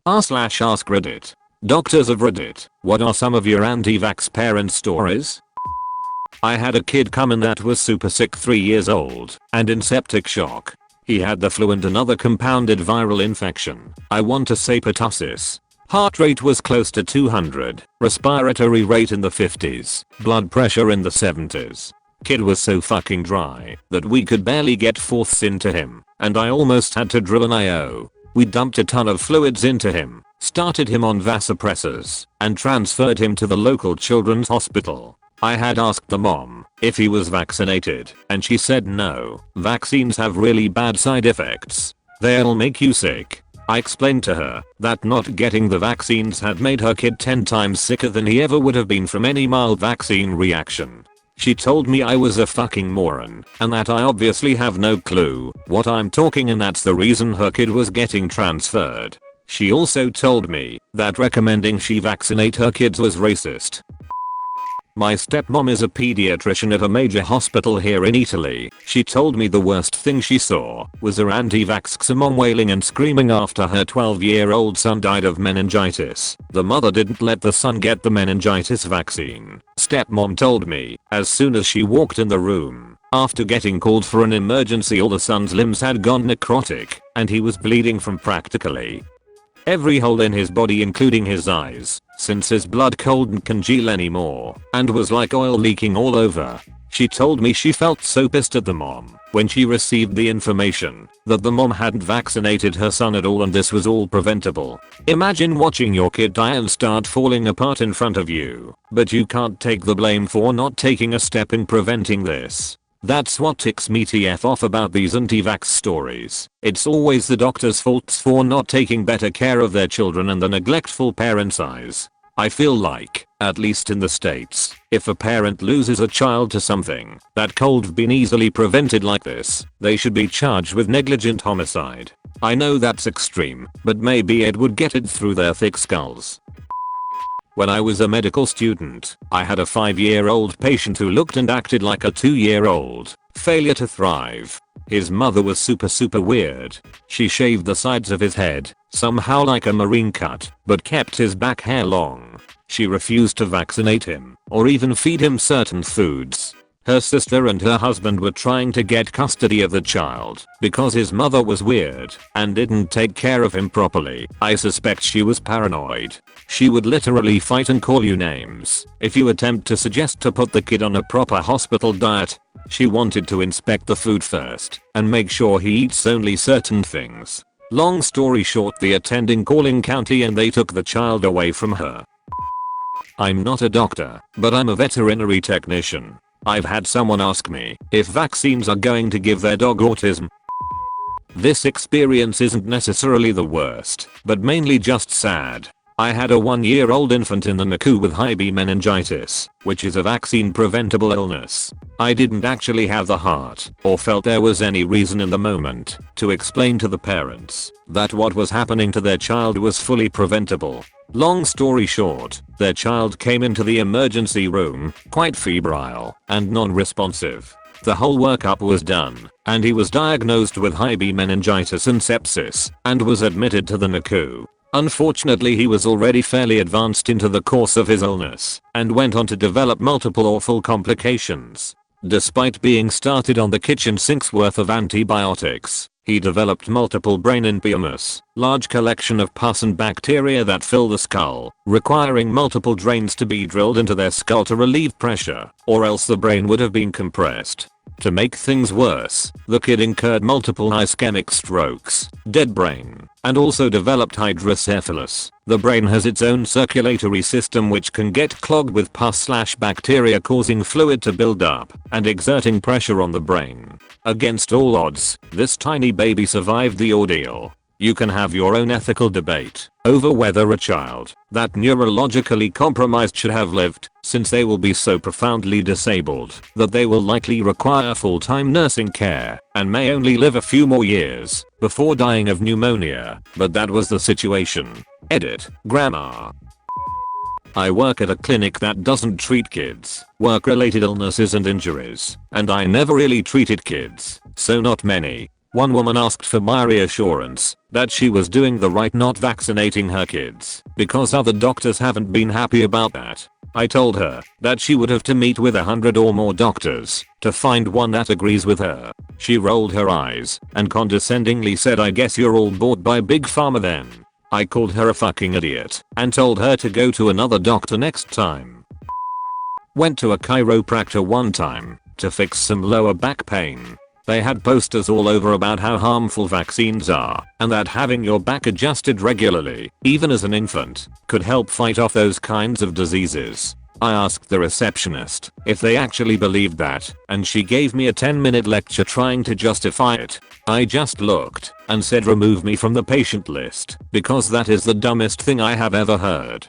r/AskReddit. Doctors of Reddit, what are some of your anti-vax parent stories? I had a kid come in that was super sick, 3 years old, and in septic shock. He had the flu and another compounded viral infection. I want to say pertussis. Heart rate was close to 200, respiratory rate in the 50s, blood pressure in the 70s. Kid was so fucking dry that we could barely get fourths into him, and I almost had to drill an IO. We dumped a ton of fluids into him, started him on vasopressors, and transferred him to the local children's hospital. I had asked the mom if he was vaccinated, and she said no, vaccines have really bad side effects. They'll make you sick. I explained to her that not getting the vaccines had made her kid 10 times sicker than he ever would have been from any mild vaccine reaction. She told me I was a fucking moron, and that I obviously have no clue what I'm talking, and that's the reason her kid was getting transferred. She also told me that recommending she vaccinate her kids was racist. My stepmom is a pediatrician at a major hospital here in Italy. She told me the worst thing she saw was her anti-vax mom wailing and screaming after her 12-year-old son died of meningitis. The mother didn't let the son get the meningitis vaccine. Stepmom told me as soon as she walked in the room, after getting called for an emergency, all the son's limbs had gone necrotic and he was bleeding from practically every hole in his body, including his eyes, since his blood couldn't congeal anymore and was like oil leaking all over. She told me she felt so pissed at the mom when she received the information that the mom hadn't vaccinated her son at all and this was all preventable. Imagine watching your kid die and start falling apart in front of you, but you can't take the blame for not taking a step in preventing this. That's what ticks me TF off about these anti-vax stories. It's always the doctor's faults for not taking better care of their children and the neglectful parents' eyes. I feel like, at least in the States, if a parent loses a child to something that could have been easily prevented like this, they should be charged with negligent homicide. I know that's extreme, but maybe it would get it through their thick skulls. When I was a medical student, I had a 5-year-old patient who looked and acted like a 2-year-old. Failure to thrive. His mother was super weird. She shaved the sides of his head, somehow like a marine cut, but kept his back hair long. She refused to vaccinate him, or even feed him certain foods. Her sister and her husband were trying to get custody of the child because his mother was weird and didn't take care of him properly. I suspect she was paranoid. She would literally fight and call you names if you attempt to suggest to put the kid on a proper hospital diet. She wanted to inspect the food first and make sure he eats only certain things. Long story short, the attending calling county and they took the child away from her. I'm not a doctor, but I'm a veterinary technician. I've had someone ask me if vaccines are going to give their dog autism. This experience isn't necessarily the worst, but mainly just sad. I had a 1-year-old infant in the NICU with high B meningitis, which is a vaccine preventable illness. I didn't actually have the heart or felt there was any reason in the moment to explain to the parents that what was happening to their child was fully preventable. Long story short, their child came into the emergency room, quite febrile and non-responsive. The whole workup was done, and he was diagnosed with high B meningitis and sepsis, and was admitted to the NICU. Unfortunately, he was already fairly advanced into the course of his illness, and went on to develop multiple awful complications. Despite being started on the kitchen sink's worth of antibiotics, he developed multiple brain impediments, large collection of pus and bacteria that fill the skull, requiring multiple drains to be drilled into their skull to relieve pressure, or else the brain would have been compressed. To make things worse, the kid incurred multiple ischemic strokes, dead brain, and also developed hydrocephalus. The brain has its own circulatory system which can get clogged with pus/bacteria, causing fluid to build up and exerting pressure on the brain. Against all odds, this tiny baby survived the ordeal. You can have your own ethical debate over whether a child that neurologically compromised should have lived, since they will be so profoundly disabled that they will likely require full-time nursing care and may only live a few more years before dying of pneumonia, but that was the situation. Edit. Grammar. I work at a clinic that doesn't treat kids, work-related illnesses and injuries, and I never really treated kids, so not many. One woman asked for my reassurance that she was doing the right not vaccinating her kids because other doctors haven't been happy about that. I told her that she would have to meet with 100 or more doctors to find one that agrees with her. She rolled her eyes and condescendingly said, "I guess you're all bought by Big Pharma then." I called her a fucking idiot and told her to go to another doctor next time. Went to a chiropractor one time to fix some lower back pain. They had posters all over about how harmful vaccines are and that having your back adjusted regularly, even as an infant, could help fight off those kinds of diseases. I asked the receptionist if they actually believed that, and she gave me a 10-minute lecture trying to justify it. I just looked and said, "Remove me from the patient list, because that is the dumbest thing I have ever heard."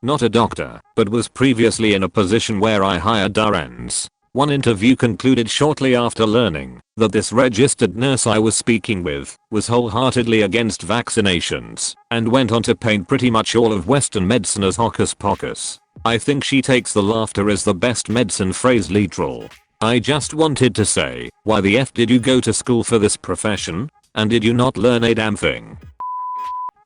Not a doctor, but was previously in a position where I hired RNs. One interview concluded shortly after learning that this registered nurse I was speaking with was wholeheartedly against vaccinations and went on to paint pretty much all of Western medicine as hocus pocus. I think she takes the laughter as the best medicine phrase literal. I just wanted to say, why the F did you go to school for this profession? And did you not learn a damn thing?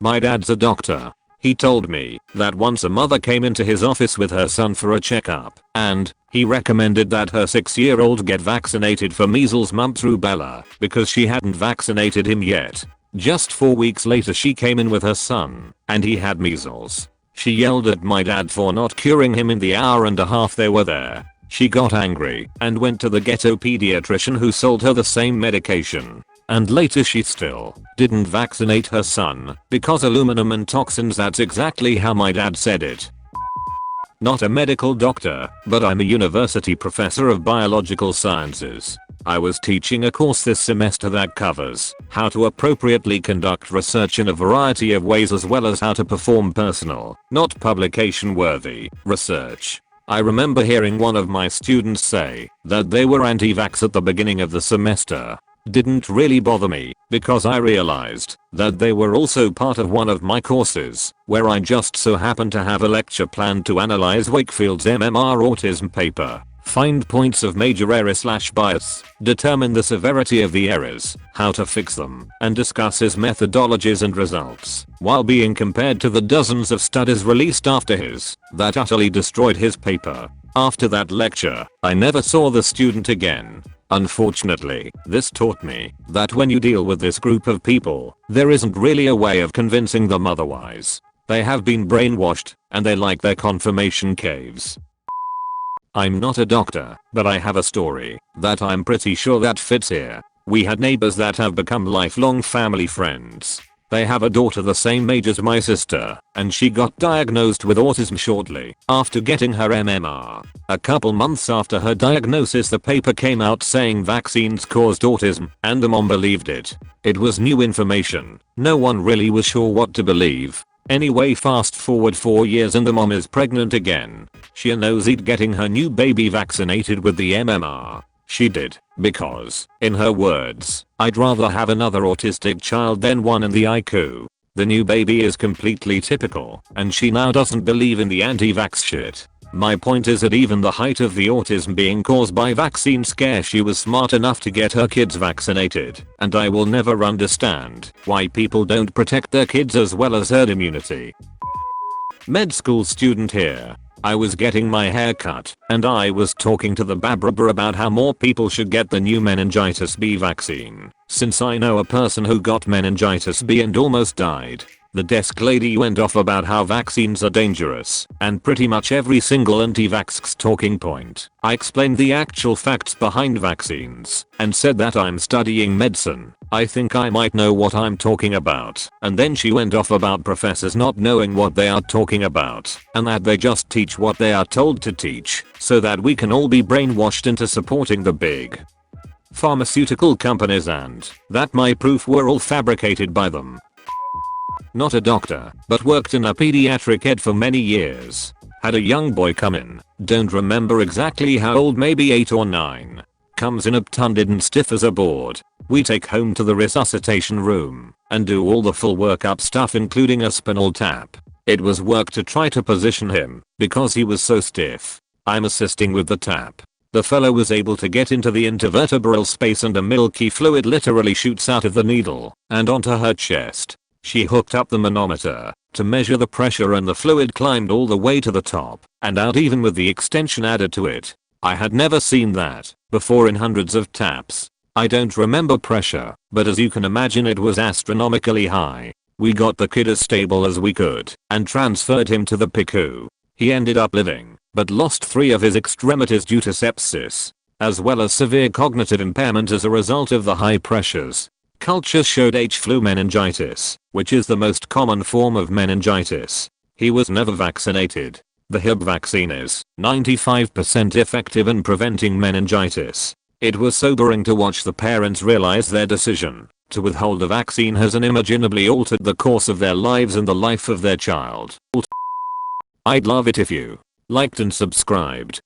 My dad's a doctor. He told me that once a mother came into his office with her son for a checkup, and he recommended that her 6-year-old get vaccinated for measles, mumps, rubella because she hadn't vaccinated him yet. Just 4 weeks later she came in with her son, and he had measles. She yelled at my dad for not curing him in the hour and a half they were there. She got angry and went to the ghetto pediatrician who sold her the same medication. And later she still didn't vaccinate her son because aluminum and toxins. That's exactly how my dad said it. Not a medical doctor, but I'm a university professor of biological sciences. I was teaching a course this semester that covers how to appropriately conduct research in a variety of ways, as well as how to perform personal, not publication worthy, research. I remember hearing one of my students say that they were anti-vax at the beginning of the semester. Didn't really bother me because I realized that they were also part of one of my courses where I just so happened to have a lecture planned to analyze Wakefield's MMR autism paper, find points of major error/bias, determine the severity of the errors, how to fix them, and discuss his methodologies and results, while being compared to the dozens of studies released after his that utterly destroyed his paper. After that lecture, I never saw the student again. Unfortunately, this taught me that when you deal with this group of people, there isn't really a way of convincing them otherwise. They have been brainwashed, and they like their confirmation caves. I'm not a doctor, but I have a story that I'm pretty sure that fits here. We had neighbors that have become lifelong family friends. They have a daughter the same age as my sister, and she got diagnosed with autism shortly after getting her MMR. A couple months after her diagnosis, the paper came out saying vaccines caused autism, and the mom believed it. It was new information. No one really was sure what to believe. Anyway, fast forward 4 years and the mom is pregnant again. She nosed getting her new baby vaccinated with the MMR. She did, because, in her words, "I'd rather have another autistic child than one in the ICU." The new baby is completely typical, and she now doesn't believe in the anti-vax shit. My point is, at even the height of the autism being caused by vaccine scare, she was smart enough to get her kids vaccinated, and I will never understand why people don't protect their kids as well as herd immunity. Med school student here. I was getting my hair cut, and I was talking to the barber about how more people should get the new meningitis B vaccine, since I know a person who got meningitis B and almost died. The desk lady went off about how vaccines are dangerous, and pretty much every single anti-vax talking point. I explained the actual facts behind vaccines, and said that I'm studying medicine. I think I might know what I'm talking about. And then she went off about professors not knowing what they are talking about, and that they just teach what they are told to teach, so that we can all be brainwashed into supporting the big pharmaceutical companies, and that my proof were all fabricated by them. Not a doctor, but worked in a pediatric ed for many years. Had a young boy come in, don't remember exactly how old, maybe 8 or 9. Comes in obtunded and stiff as a board. We take home to the resuscitation room and do all the full workup stuff, including a spinal tap. It was work to try to position him because he was so stiff. I'm assisting with the tap. The fellow was able to get into the intervertebral space and a milky fluid literally shoots out of the needle and onto her chest. She hooked up the manometer to measure the pressure and the fluid climbed all the way to the top and out even with the extension added to it. I had never seen that before in hundreds of taps. I don't remember pressure, but as you can imagine it was astronomically high. We got the kid as stable as we could and transferred him to the PICU. He ended up living, but lost 3 of his extremities due to sepsis, as well as severe cognitive impairment as a result of the high pressures. Cultures showed H-flu meningitis, which is the most common form of meningitis. He was never vaccinated. The Hib vaccine is 95% effective in preventing meningitis. It was sobering to watch the parents realize their decision to withhold the vaccine has unimaginably altered the course of their lives and the life of their child. I'd love it if you liked and subscribed.